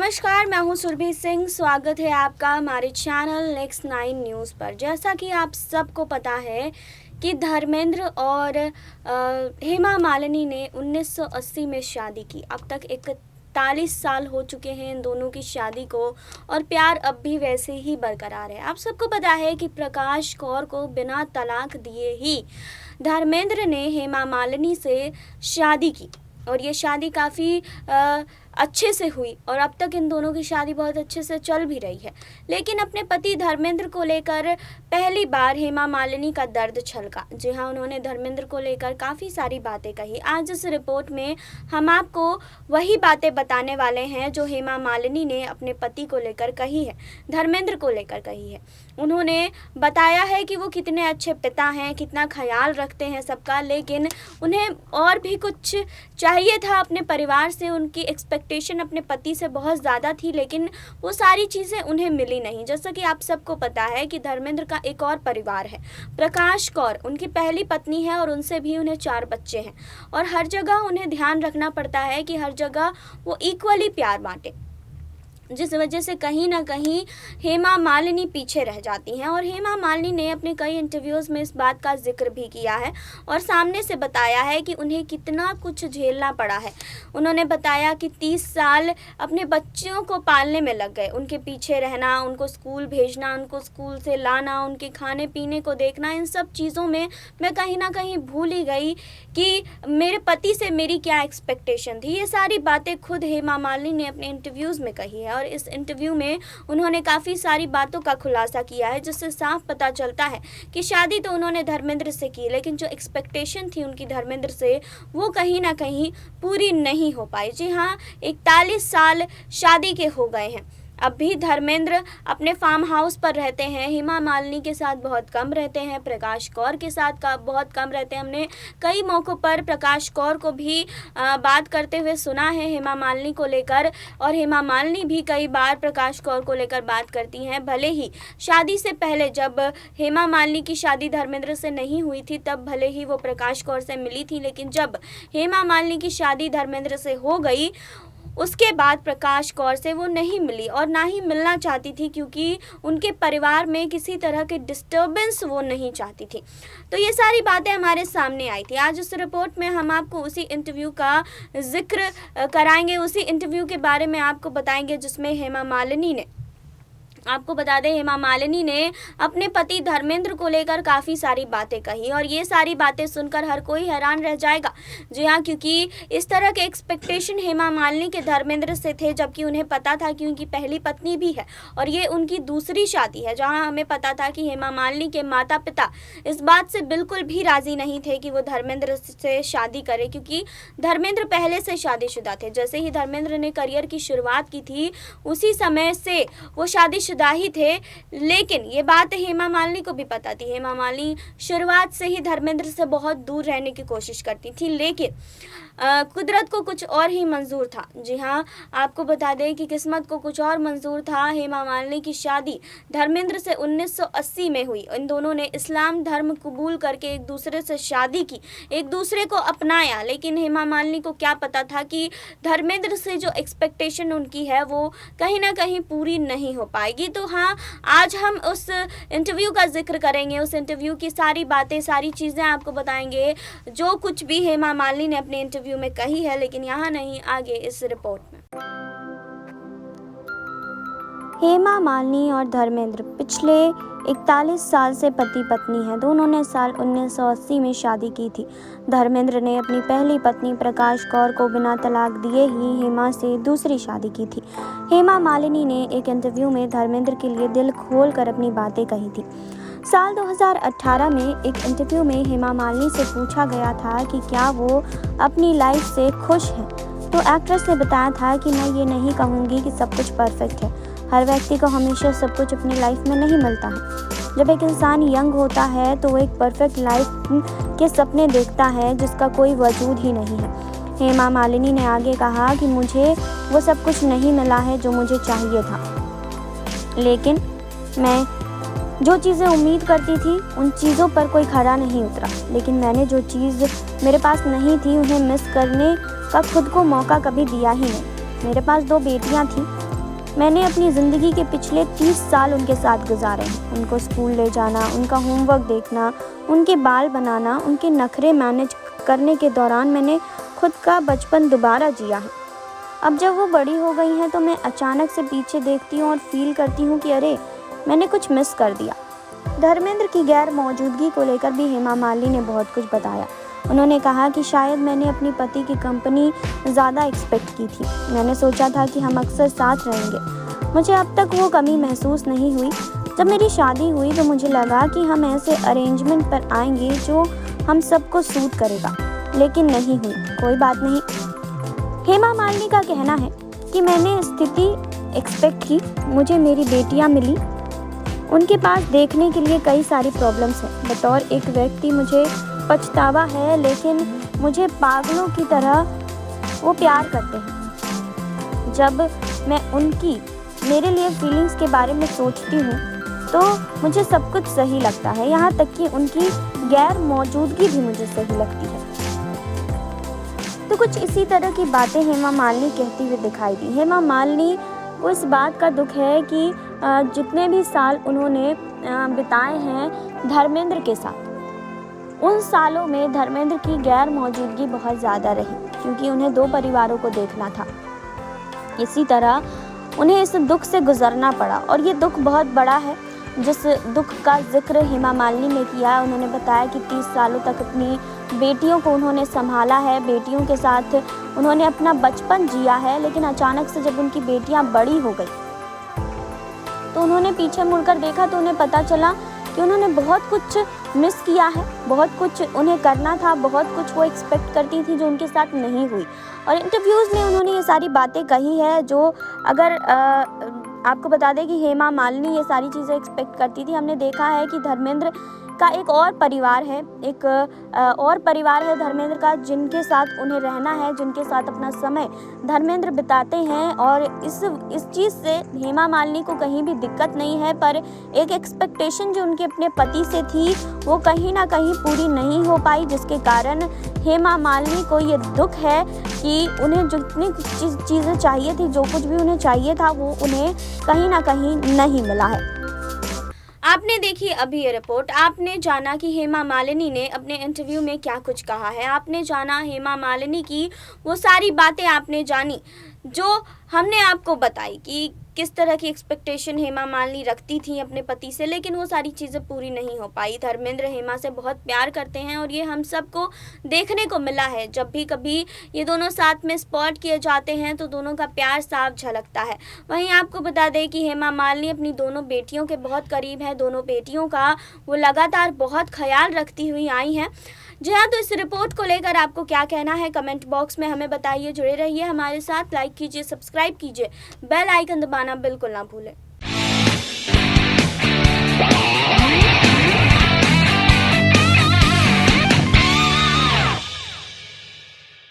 नमस्कार, मैं हूं सुरभि सिंह। स्वागत है आपका हमारे चैनल नेक्स्ट 9 न्यूज़ पर। जैसा कि आप सबको पता है कि धर्मेंद्र और हेमा मालिनी ने 1980 में शादी की। अब तक 41 साल हो चुके हैं इन दोनों की शादी को और प्यार अब भी वैसे ही बरकरार है। आप सबको पता है कि प्रकाश कौर को बिना तलाक दिए ही धर्मेंद्र ने हेमा मालिनी से शादी की और ये शादी काफ़ी अच्छे से हुई और अब तक इन दोनों की शादी बहुत अच्छे से चल भी रही है। लेकिन अपने पति धर्मेंद्र को लेकर पहली बार हेमा मालिनी का दर्द छलका। जी हाँ, उन्होंने धर्मेंद्र को लेकर काफ़ी सारी बातें कही। आज इस रिपोर्ट में हम आपको वही बातें बताने वाले हैं जो हेमा मालिनी ने अपने पति को लेकर कही है, धर्मेंद्र को लेकर कही है। उन्होंने बताया है कि वो कितने अच्छे पिता हैं, कितना ख्याल रखते हैं सबका, लेकिन उन्हें और भी कुछ चाहिए था अपने परिवार से। उनकी एक्सपेक्टेशन अपने पति से बहुत ज़्यादा थी, लेकिन वो सारी चीज़ें उन्हें मिली नहीं। जैसा कि आप सबको पता है कि धर्मेंद्र का एक और परिवार है, प्रकाश कौर उनकी पहली पत्नी है और उनसे भी उन्हें 4 बच्चे हैं और हर जगह उन्हें ध्यान रखना पड़ता है कि हर जगह वो इक्वली प्यार बांटे, जिस वजह से कहीं ना कहीं हेमा मालिनी पीछे रह जाती हैं। और हेमा मालिनी ने अपने कई इंटरव्यूज़ में इस बात का जिक्र भी किया है और सामने से बताया है कि उन्हें कितना कुछ झेलना पड़ा है। उन्होंने बताया कि 30 साल अपने बच्चों को पालने में लग गए, उनके पीछे रहना, उनको स्कूल भेजना, उनको स्कूल से लाना, उनके खाने पीने को देखना, इन सब चीज़ों में मैं कहीं ना कहीं भूल ही गई कि मेरे पति से मेरी क्या एक्सपेक्टेशन थी। ये सारी बातें खुद हेमा मालिनी ने अपने इंटरव्यूज़ में कही है और इस इंटरव्यू में उन्होंने काफ़ी सारी बातों का खुलासा किया है, जिससे साफ पता चलता है कि शादी तो उन्होंने धर्मेंद्र से की, लेकिन जो एक्सपेक्टेशन थी उनकी धर्मेंद्र से वो कहीं ना कहीं पूरी नहीं हो पाई। जी हाँ, 41 साल शादी के हो गए हैं। अब भी धर्मेंद्र अपने फार्म हाउस पर रहते हैं, हेमा मालिनी के साथ बहुत कम रहते हैं, प्रकाश कौर के साथ बहुत कम रहते हैं। हमने कई मौक़ों पर प्रकाश कौर को भी बात करते हुए सुना है हेमा मालिनी को लेकर, और हेमा मालिनी भी कई बार प्रकाश कौर को लेकर बात करती हैं। भले ही शादी से पहले जब हेमा मालिनी की शादी धर्मेंद्र से नहीं हुई थी तब भले ही वो प्रकाश कौर से मिली थी, लेकिन जब हेमा मालिनी की शादी धर्मेंद्र से हो गई उसके बाद प्रकाश कौर से वो नहीं मिली और ना ही मिलना चाहती थी, क्योंकि उनके परिवार में किसी तरह के डिस्टर्बेंस वो नहीं चाहती थी। तो ये सारी बातें हमारे सामने आई थी। आज इस रिपोर्ट में हम आपको उसी इंटरव्यू का जिक्र कराएंगे, उसी इंटरव्यू के बारे में आपको बताएंगे जिसमें हेमा मालिनी ने, आपको बता दें, हेमा मालिनी ने अपने पति धर्मेंद्र को लेकर काफ़ी सारी बातें कही और ये सारी बातें सुनकर हर कोई हैरान रह जाएगा। जी हाँ, क्योंकि इस तरह के एक्सपेक्टेशन हेमा मालिनी के धर्मेंद्र से थे, जबकि उन्हें पता था कि उनकी पहली पत्नी भी है और ये उनकी दूसरी शादी है, जहाँ हमें पता था कि हेमा मालिनी के माता पिता इस बात से बिल्कुल भी राज़ी नहीं थे कि वो धर्मेंद्र से शादी करे, क्योंकि धर्मेंद्र पहले से शादीशुदा थे। जैसे ही धर्मेंद्र ने करियर की शुरुआत की थी उसी समय से वो शादीशुदा ही थे, लेकिन ये बात हेमा मालिनी को भी पता थी। हेमा मालिनी शुरुआत से ही धर्मेंद्र से बहुत दूर रहने की कोशिश करती थी, लेकिन कुदरत को कुछ और ही मंजूर था। जी हाँ, आपको बता दें कि किस्मत को कुछ और मंजूर था। हेमा मालिनी की शादी धर्मेंद्र से 1980 में हुई। इन दोनों ने इस्लाम धर्म कबूल करके एक दूसरे से शादी की, एक दूसरे को अपनाया, लेकिन हेमा मालिनी को क्या पता था कि धर्मेंद्र से जो एक्सपेक्टेशन उनकी है वो कहीं ना कहीं पूरी नहीं हो पाएगी। तो हाँ, आज हम उस इंटरव्यू का जिक्र करेंगे, उस इंटरव्यू की सारी बातें, सारी चीज़ें आपको बताएंगे, जो कुछ भी हेमा मालिनी ने अपने इंटरव्यू में कही है, लेकिन यहाँ नहीं, आगे इस रिपोर्ट में। हेमा मालिनी और धर्मेंद्र पिछले 41 साल से पति पत्नी हैं। दोनों ने साल 1980 में शादी की थी। धर्मेंद्र ने अपनी पहली पत्नी प्रकाश कौर को बिना तलाक दिए ही हेमा से दूसरी शादी की थी। हेमा मालिनी ने एक इंटरव्यू में धर्मेंद्र के लिए दिल खोल कर अपनी बातें कही थी। साल 2018 में एक इंटरव्यू में हेमा मालिनी से पूछा गया था कि क्या वो अपनी लाइफ से खुश हैं, तो एक्ट्रेस ने बताया था कि मैं ये नहीं कहूँगी कि सब कुछ परफेक्ट है। हर व्यक्ति को हमेशा सब कुछ अपनी लाइफ में नहीं मिलता है। जब एक इंसान यंग होता है तो वो एक परफेक्ट लाइफ के सपने देखता है जिसका कोई वजूद ही नहीं है। हेमा मालिनी ने आगे कहा कि मुझे वो सब कुछ नहीं मिला है जो मुझे चाहिए था, लेकिन मैं जो चीज़ें उम्मीद करती थी उन चीज़ों पर कोई खरा नहीं उतरा, लेकिन मैंने जो चीज़ मेरे पास नहीं थी उन्हें मिस करने का खुद को मौका कभी दिया ही नहीं। मेरे पास 2 बेटियां थीं, मैंने अपनी ज़िंदगी के पिछले 30 साल उनके साथ गुजारे हैं। उनको स्कूल ले जाना, उनका होमवर्क देखना, उनके बाल बनाना, उनके नखरे मैनेज करने के दौरान मैंने खुद का बचपन दोबारा जिया है। अब जब वो बड़ी हो गई हैं तो मैं अचानक से पीछे देखती हूँ और फील करती हूँ कि अरे, मैंने कुछ मिस कर दिया। धर्मेंद्र की गैर मौजूदगी को लेकर भी हेमा मालिनी ने बहुत कुछ बताया। उन्होंने कहा कि शायद मैंने अपनी पति की कंपनी ज़्यादा एक्सपेक्ट की थी। मैंने सोचा था कि हम अक्सर साथ रहेंगे। मुझे अब तक वो कमी महसूस नहीं हुई। जब मेरी शादी हुई तो मुझे लगा कि हम ऐसे अरेंजमेंट पर आएंगे जो हम सबको सूट करेगा, लेकिन नहीं हुई। कोई बात नहीं। हेमा मालिनी का कहना है कि मैंने स्थिति एक्सपेक्ट की। मुझे मेरी बेटियाँ मिली, उनके पास देखने के लिए कई सारी प्रॉब्लम्स हैं। बतौर एक व्यक्ति मुझे पछतावा है, लेकिन मुझे पागलों की तरह वो प्यार करते हैं। जब मैं उनकी मेरे लिए फीलिंग्स के बारे में सोचती हूँ तो मुझे सब कुछ सही लगता है, यहाँ तक कि उनकी गैर मौजूदगी भी मुझे सही लगती है। तो कुछ इसी तरह की बातें हेमा मालिनी कहती हुई दिखाई दी। हेमा मालिनी को इस बात का दुख है कि जितने भी साल उन्होंने बिताए हैं धर्मेंद्र के साथ, उन सालों में धर्मेंद्र की गैर मौजूदगी बहुत ज़्यादा रही, क्योंकि उन्हें 2 परिवारों को देखना था। इसी तरह उन्हें इस दुख से गुजरना पड़ा और ये दुख बहुत बड़ा है। जिस दुख का जिक्र हेमा मालिनी ने किया, उन्होंने बताया कि 30 सालों तक अपनी बेटियों को उन्होंने संभाला है, बेटियों के साथ उन्होंने अपना बचपन जिया है, लेकिन अचानक से जब उनकी बेटियां बड़ी हो गई तो उन्होंने पीछे मुड़कर देखा तो उन्हें पता चला कि उन्होंने बहुत कुछ मिस किया है, बहुत कुछ उन्हें करना था, बहुत कुछ वो एक्सपेक्ट करती थी जो उनके साथ नहीं हुई। और इंटरव्यूज़ में उन्होंने ये सारी बातें कही है जो अगर आपको बता दें कि हेमा मालिनी ये सारी चीज़ें एक्सपेक्ट करती थी। हमने देखा है कि धर्मेंद्र का एक और परिवार है, धर्मेंद्र का, जिनके साथ उन्हें रहना है, जिनके साथ अपना समय धर्मेंद्र बिताते हैं। और इस चीज़ से हेमा मालिनी को कहीं भी दिक्कत नहीं है, पर एक एक्सपेक्टेशन जो उनके अपने पति से थी वो कहीं ना कहीं पूरी नहीं हो पाई, जिसके कारण हेमा मालिनी को ये दुख है कि उन्हें जितनी चीज़ें चाहिए थी, जो कुछ भी उन्हें चाहिए था, वो उन्हें कहीं ना कहीं नहीं मिला है। आपने देखी अभी ये रिपोर्ट, आपने जाना कि हेमा मालिनी ने अपने इंटरव्यू में क्या कुछ कहा है, आपने जाना हेमा मालिनी की वो सारी बातें आपने जानी जो हमने आपको बताई कि किस तरह की एक्सपेक्टेशन हेमा मालिनी रखती थी अपने पति से, लेकिन वो सारी चीज़ें पूरी नहीं हो पाई। धर्मेंद्र हेमा से बहुत प्यार करते हैं और ये हम सबको देखने को मिला है। जब भी कभी ये दोनों साथ में स्पॉट किए जाते हैं तो दोनों का प्यार साफ झलकता है। वहीं आपको बता दें कि हेमा मालिनी अपनी दोनों बेटियों के बहुत करीब है, दोनों बेटियों का वो लगातार बहुत ख्याल रखती हुई आई हैं। जी हाँ, तो इस रिपोर्ट को लेकर आपको क्या कहना है कमेंट बॉक्स में हमें बताइए। जुड़े रहिए हमारे साथ, लाइक कीजिए, सब्सक्राइब कीजिए, बेल आइकन दबाना बिल्कुल ना भूलें।